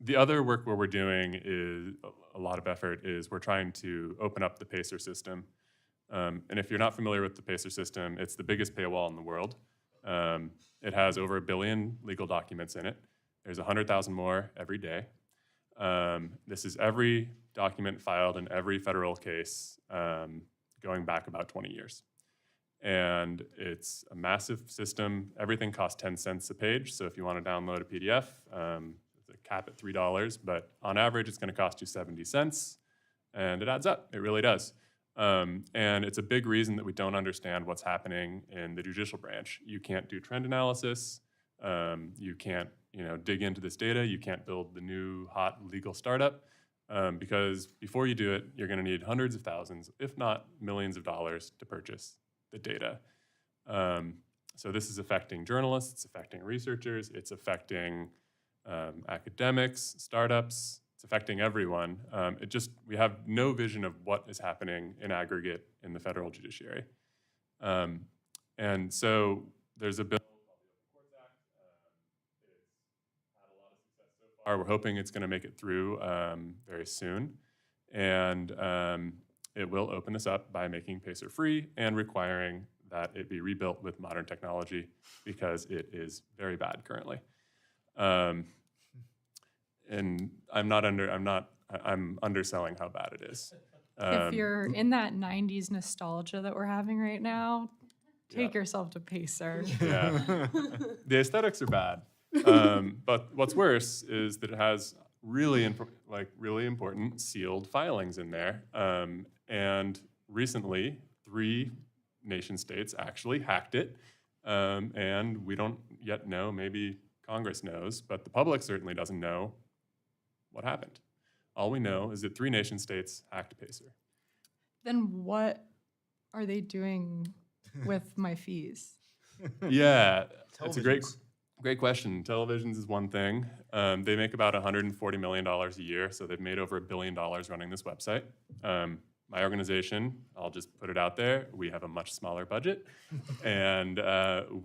The other work where we're doing is a lot of effort is we're trying to open up the PACER system. And if you're not familiar with the PACER system, it's the biggest paywall in the world. It has over 1 billion legal documents in it. There's 100,000 more every day. This is every document filed in every federal case going back about 20 years. And it's a massive system. Everything costs 10 cents a page. So if you want to download a PDF, it's a cap at $3, but on average, it's going to cost you 70 cents. And it adds up. It really does. And it's a big reason that we don't understand what's happening in the judicial branch. You can't do trend analysis. You can't dig into this data. You can't build the new hot legal startup because before you do it, you're going to need hundreds of thousands, if not millions of dollars to purchase the data. So this is affecting journalists, it's affecting researchers, it's affecting academics, startups, it's affecting everyone. We have no vision of what is happening in aggregate in the federal judiciary. And so there's a bill called the Open Courts Act. It's had a lot of success so far. We're hoping it's going to make it through very soon. And it will open this up by making PACER free and requiring that it be rebuilt with modern technology because it is very bad currently. And I'm underselling how bad it is. If you're in that 90s nostalgia that we're having right now, take Yeah. yourself to PACER. Yeah. The aesthetics are bad. But what's worse is that it has really important sealed filings in there. And recently, 3 nation states actually hacked it. And we don't yet know, maybe Congress knows, but the public certainly doesn't know what happened. All we know is that 3 nation states hacked PACER. Then what are they doing with my fees? Yeah, it's a great Televisions. question. Televisions is one thing. They make about $140 million a year, so they've made over $1 billion running this website. My organization, I'll just put it out there, we have a much smaller budget, and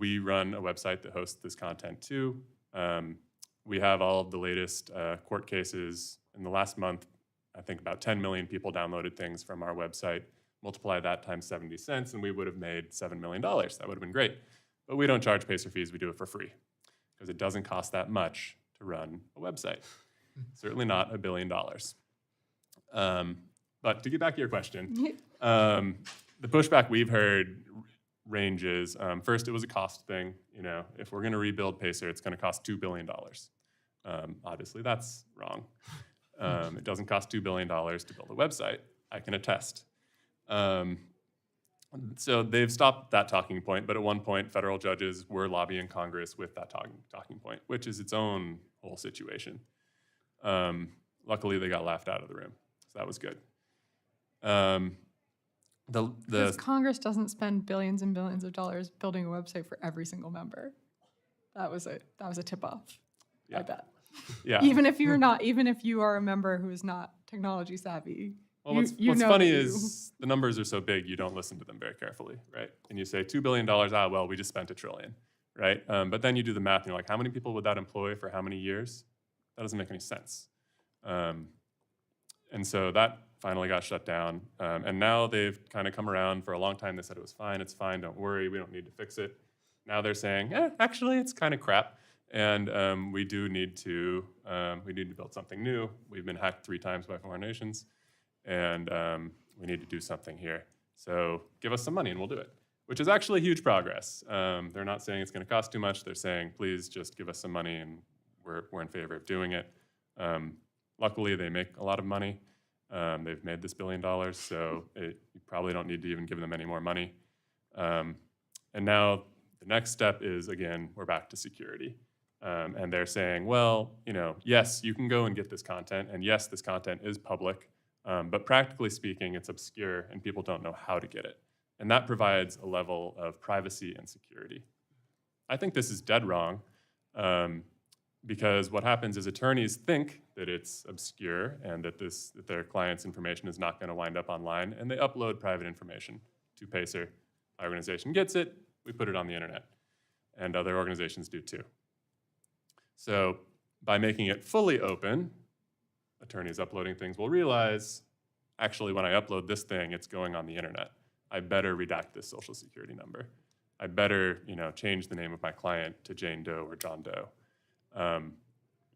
we run a website that hosts this content too. We have all of the latest court cases. In the last month, I think about 10 million people downloaded things from our website. Multiply that times 70 cents, and we would have made $7 million. That would have been great. But we don't charge PACER fees, we do it for free, because it doesn't cost that much to run a website. Certainly not $1 billion. But to get back to your question, the pushback we've heard ranges. First, it was a cost thing. If we're going to rebuild PACER, it's going to cost $2 billion. Obviously, that's wrong. It doesn't cost $2 billion to build a website. I can attest. So they've stopped that talking point, but at one point, federal judges were lobbying Congress with that talking point, which is its own whole situation. Luckily, they got laughed out of the room, so that was good. Because Congress doesn't spend billions and billions of dollars building a website for every single member. That was a tip-off, I bet. Yeah. Even if you are a member who is not technology savvy, Well, you what's know funny that is the numbers are so big, you don't listen to them very carefully, right? And you say $2 billion, well, we just spent $1 trillion, right? But then you do the math and you're like, how many people would that employ for how many years? That doesn't make any sense. And so that finally got shut down. And now they've kind of come around. For a long time, they said it was fine, it's fine, don't worry, we don't need to fix it. Now they're saying, actually, it's kind of crap. And we do need to build something new. We've been hacked 3 times by foreign nations. And we need to do something here. So give us some money and we'll do it, which is actually huge progress. They're not saying it's going to cost too much. They're saying, please just give us some money and we're in favor of doing it. Luckily, they make a lot of money. They've made this $1 billion, so you probably don't need to even give them any more money. And now the next step is, again, we're back to security. And they're saying, well, yes, you can go and get this content, and yes, this content is public, but practically speaking, it's obscure and people don't know how to get it. And that provides a level of privacy and security. I think this is dead wrong, because what happens is attorneys think that it's obscure and that their client's information is not going to wind up online, and they upload private information to Pacer. Our organization gets it, we put it on the internet, and other organizations do too. So by making it fully open, attorneys uploading things will realize, actually, when I upload this thing, it's going on the internet. I better redact this social security number. I better, change the name of my client to Jane Doe or John Doe.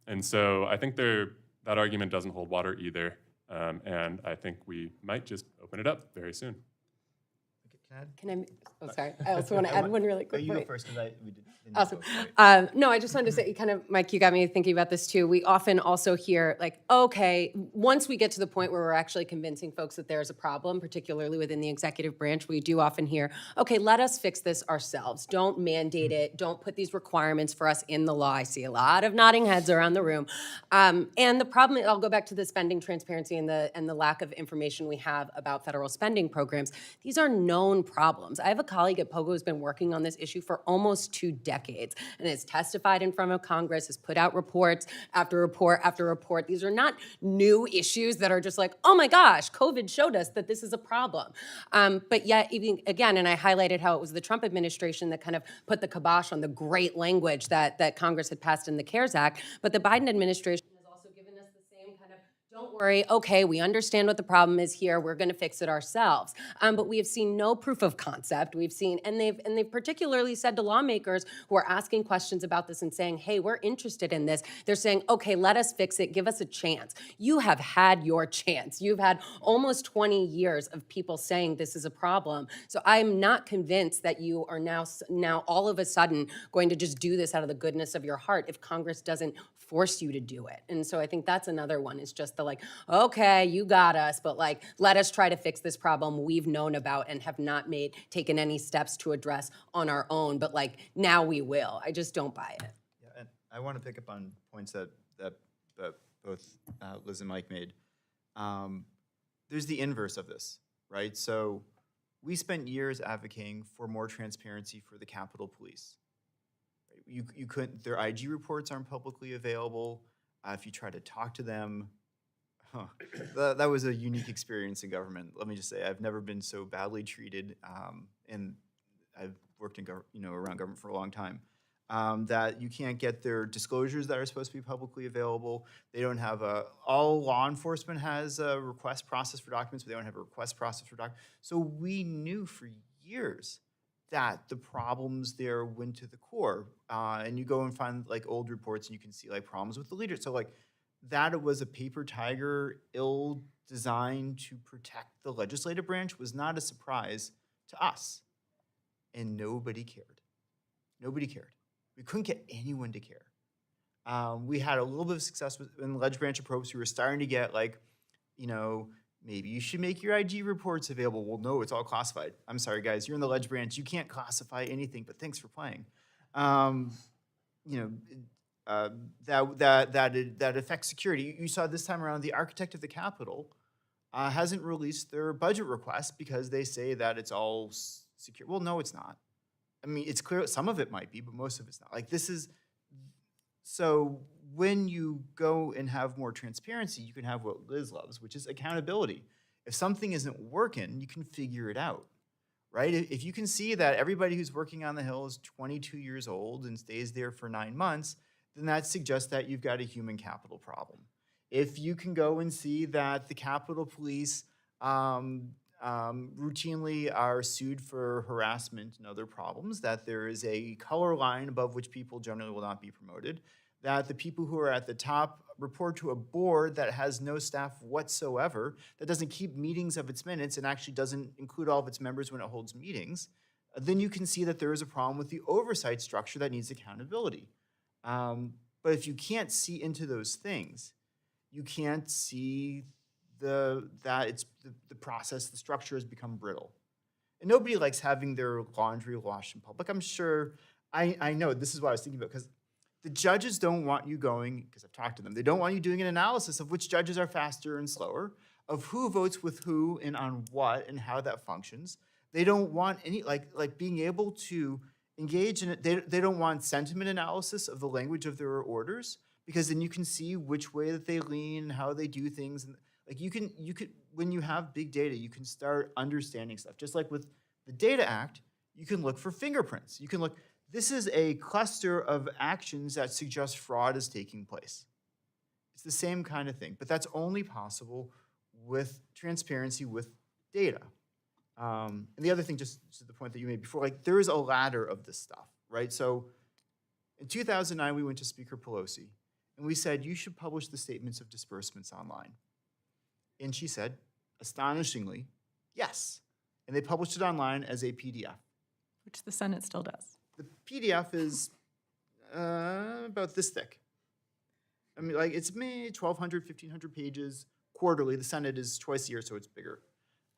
And so I think that argument doesn't hold water either. And I think we might just open it up very soon. Sorry. I also want to add one really quick You go point. first, because we didn't. Awesome. No, I just wanted to say, Mike, you got me thinking about this too. We often also hear okay, once we get to the point where we're actually convincing folks that there's a problem, particularly within the executive branch, we do often hear, okay, let us fix this ourselves. Don't mandate it. Don't put these requirements for us in the law. I see a lot of nodding heads around the room. And the problem, I'll go back to the spending transparency and the lack of information we have about federal spending programs. These are known problems. I have a colleague at POGO who's been working on this issue for almost 2 decades and has testified in front of Congress, has put out reports after report after report. These are not new issues that are just oh my gosh, COVID showed us that this is a problem. But yet, even again, and I highlighted how it was the Trump administration that kind of put the kibosh on the great language that Congress had passed in the CARES Act, but the Biden administration has also given us the same kind of, don't worry, okay, we understand what the problem is here, we're going to fix it ourselves. But we have seen no proof of concept. We've seen, and they've particularly said to lawmakers who are asking questions about this and saying, hey, we're interested in this. They're saying, okay, let us fix it, give us a chance. You have had your chance. You've had almost 20 years of people saying this is a problem. So I'm not convinced that you are now all of a sudden going to just do this out of the goodness of your heart if Congress doesn't force you to do it. And so I think that's another one, is just the okay, you got us, but let us try to fix this problem we've known about and have not taken any steps to address on our own, but now we will. I just don't buy it. Yeah, and I want to pick up on points that both Liz and Mike made. There's the inverse of this, right? So we spent years advocating for more transparency for the Capitol Police. You couldn't, their IG reports aren't publicly available. If you try to talk to them, that was a unique experience in government. Let me just say, I've never been so badly treated, and I've worked in around government for a long time, that you can't get their disclosures that are supposed to be publicly available. They don't have all law enforcement has a request process for documents, but they don't have a request process for documents. So we knew for years that the problems there went to the core. And you go and find old reports and you can see problems with the leader. So that it was a paper tiger, ill-designed to protect the legislative branch was not a surprise to us. And nobody cared. Nobody cared. We couldn't get anyone to care. We had a little bit of success in the ledge branch approach. We were starting to get maybe you should make your IG reports available. Well, no, it's all classified. I'm sorry, guys. You're in the ledge branch. You can't classify anything, but thanks for playing. That affects security. You saw this time around the architect of the Capitol hasn't released their budget request because they say that it's all secure. Well, no, it's not. I mean, it's clear some of it might be, but most of it's not. Like so when you go and have more transparency, you can have what Liz loves, which is accountability. If something isn't working, you can figure it out, right? If you can see that everybody who's working on the Hill is 22 years old and stays there for 9 months, then that suggests that you've got a human capital problem. If you can go and see that the Capitol Police routinely are sued for harassment and other problems, that there is a color line above which people generally will not be promoted, that the people who are at the top report to a board that has no staff whatsoever, that doesn't keep meetings of its minutes and actually doesn't include all of its members when it holds meetings, then you can see that there is a problem with the oversight structure that needs accountability. But if you can't see into those things, you can't see the process, the structure has become brittle. And nobody likes having their laundry washed in public. I'm sure, I know this is what I was thinking about, because the judges don't want you going, because I've talked to them, they don't want you doing an analysis of which judges are faster and slower, of who votes with who and on what and how that functions. They don't want any, like being able to engage in it. They don't want sentiment analysis of the language of their orders, because then you can see which way that they lean and how they do things. And like you could, when you have big data, you can start understanding stuff. Just like with the Data Act, you can look for fingerprints. You can look, this is a cluster of actions that suggest fraud is taking place. It's the same kind of thing, but that's only possible with transparency, with data. And the other thing, just to the point that you made before, like there is a ladder of this stuff, right? So in 2009, we went to Speaker Pelosi and we said, you should publish the statements of disbursements online. And she said, astonishingly, yes. And they published it online as a PDF. Which the Senate still does. The PDF is about this thick. I mean, like it's maybe 1,200, 1,500 pages quarterly. The Senate is twice a year, so it's bigger.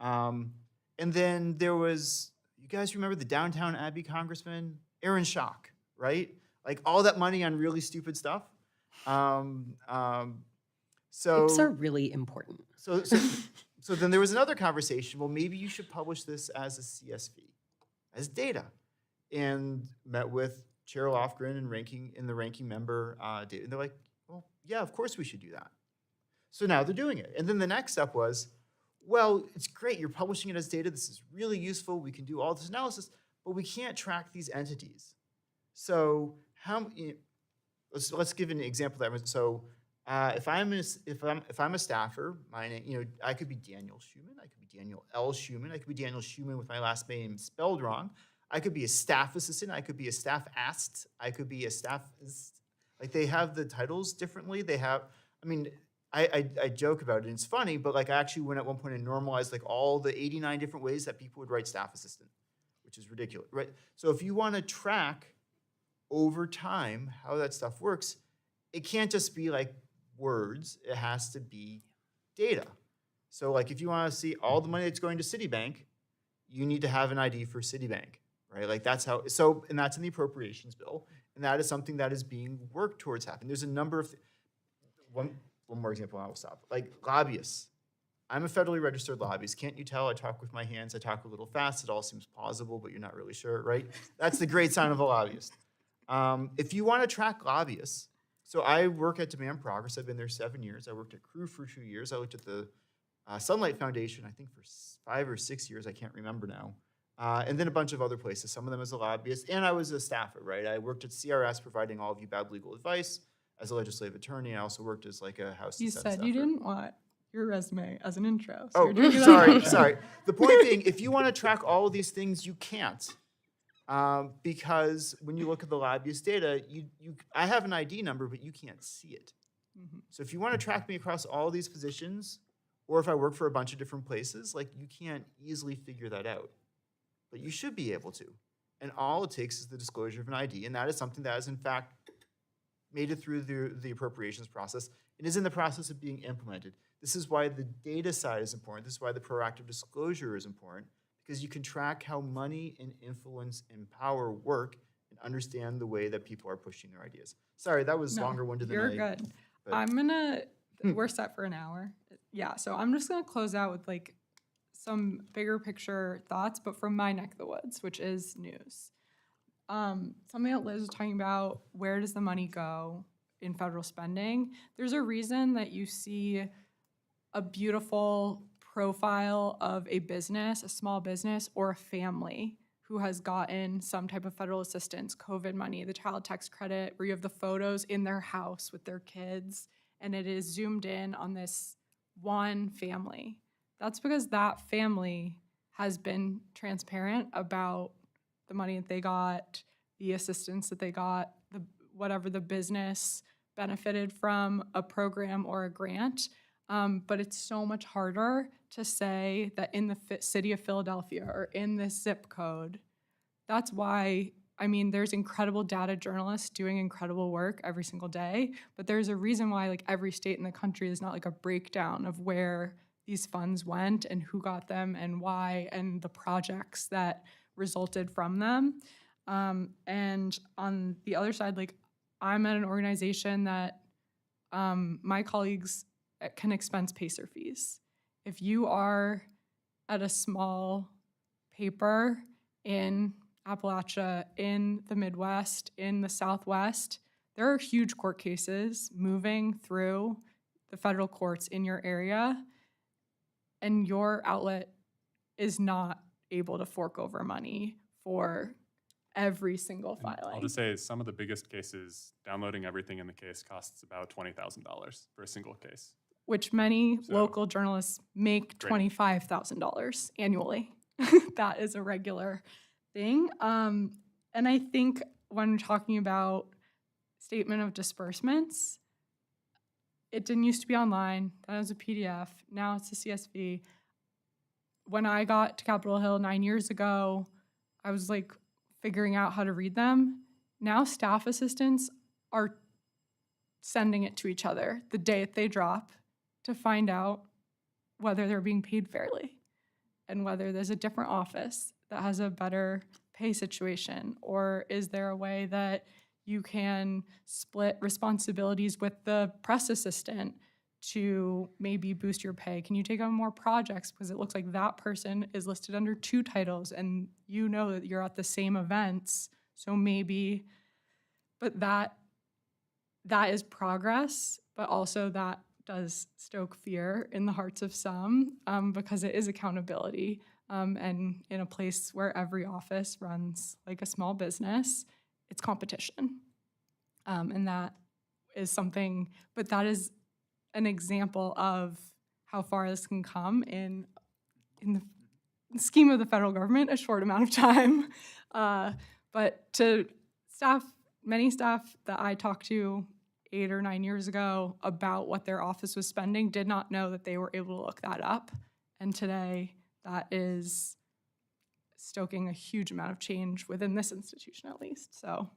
And then there was, you guys remember the downtown Abbey congressman, Aaron Schock, right? Like all that money on really stupid stuff. So Tips are really important. So then there was another conversation. Well, maybe you should publish this as a CSV, as data, and met with Chair Lofgren and the ranking member, and they're like, well, yeah, of course we should do that. So now they're doing it. And then the next step was, well, it's great, you're publishing it as data, this is really useful, we can do all this analysis, but we can't track these entities. So let's give an example of that. So if I'm a staffer, my name, I could be Daniel Schumann, I could be Daniel L. Schumann, I could be Daniel Schumann with my last name spelled wrong, I could be a staff assistant, I could be a staff ast, I could be a staff, like they have the titles differently. They have, I mean, I joke about it and it's funny, but like I actually went at one point and normalized like all the 89 different ways that people would write staff assistant, which is ridiculous, right? So if you want to track over time how that stuff works, it can't just be like words, it has to be data. So like if you want to see all the money that's going to Citibank, you need to have an ID for Citibank, right? Like that's how, so, and that's in the appropriations bill, and that is something that is being worked towards happening. There's a number of, one more example and I will stop. Like lobbyists. I'm a federally registered lobbyist. Can't you tell I talk with my hands? I talk a little fast. It all seems plausible, but you're not really sure, right? That's the great sign of a lobbyist. If you want to track lobbyists, so I work at Demand Progress. I've been there 7 years. I worked at Crew for 2 years. I looked at the Sunlight Foundation, I think for 5 or 6 years. I can't remember now. And then a bunch of other places, some of them as a lobbyist. And I was a staffer, right? I worked at CRS providing all of you bad legal advice as a legislative attorney. I also worked as like a House You and Senate said staffer. you didn't want your resume as an intro. So Oh, you're doing that sorry, anyway. sorry. The point being, if you want to track all of these things, you can't. Because when you look at the lobbyist data, I have an ID number, but you can't see it. Mhm. So if you want to track me across all these positions, or if I work for a bunch of different places, like you can't easily figure that out. But you should be able to. And all it takes is the disclosure of an ID, and that is something that has in fact made it through the appropriations process. It is in the process of being implemented. This is why the data side is important. This is why the proactive disclosure is important, because you can track how money and influence and power work and understand the way that people are pushing their ideas. Sorry, that was No, longer-winded than You're I... good. but- I'm we're set for an hour. yeah, so I'm just gonna close out with like some bigger picture thoughts, but from my neck of the woods, which is news. Something that Liz was talking about, where does the money go in federal spending? There's a reason that you see a beautiful profile of a business, a small business, or a family who has gotten some type of federal assistance, COVID money, the child tax credit, where you have the photos in their house with their kids, and it is zoomed in on this one family. That's because that family has been transparent about the money that they got, the assistance that they got, whatever the business benefited from a program or a grant. But it's so much harder to say that in the city of Philadelphia or in this zip code. That's why, I mean, there's incredible data journalists doing incredible work every single day, but there's a reason why like every state in the country is not like a breakdown of where these funds went and who got them and why and the projects that resulted from them. And on the other side, like I'm at an organization that my colleagues can expense PACER fees. If you are at a small paper in Appalachia, in the Midwest, in the Southwest, there are huge court cases moving through the federal courts in your area, and your outlet is not able to fork over money for every single And filing. I'll just say some of the biggest cases, downloading everything in the case costs about $20,000 for a single case. Which many So- local journalists make Great. $25,000 annually. That is a regular thing. And I think when talking about statement of disbursements, it didn't used to be online. That was a PDF. Now it's a CSV. When I got to Capitol Hill 9 years ago, I was like figuring out how to read them. Now staff assistants are sending it to each other the day that they drop to find out whether they're being paid fairly and whether there's a different office that has a better pay situation, or is there a way that you can split responsibilities with the press assistant to maybe boost your pay? Can you take on more projects because it looks like that person is listed under 2 titles and you know that you're at the same events, so maybe, but that is progress, but also that does stoke fear in the hearts of some because it is accountability. And in a place where every office runs like a small business, it's competition. And that is something, but that is an example of how far this can come in the scheme of the federal government, a short amount of time. But to staff, many staff that I talked to 8 or 9 years ago about what their office was spending did not know that they were able to look that up. And today that is stoking a huge amount of change within this institution at least. So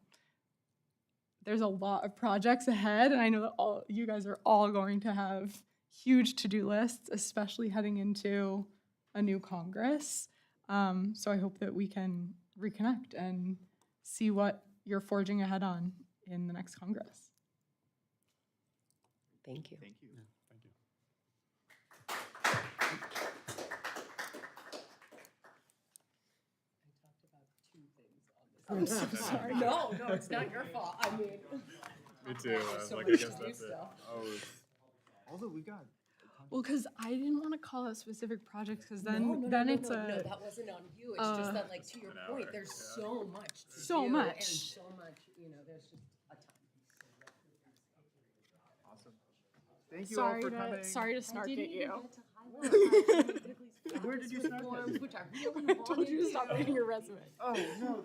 there's a lot of projects ahead, and I know that all you guys are all going to have huge to-do lists, especially heading into a new Congress. So I hope that we can reconnect and see what you're forging ahead on in the next Congress. Thank you. Thank you. Thank you. I'm so sorry. No, it's not your fault. I mean, Me too. so Like, much I guess to do that's it. still. Oh, Although we got. Well, because I didn't want to call out specific projects, because no, it's no, a that wasn't on you. It's just that, like, to your an point, hour, there's yeah. so much to So do much. and so much, there's just a ton. Awesome. Thank you all for coming. sorry to snark at you. Where did you start this? Which I really I told you to stop reading your resume. Oh, no.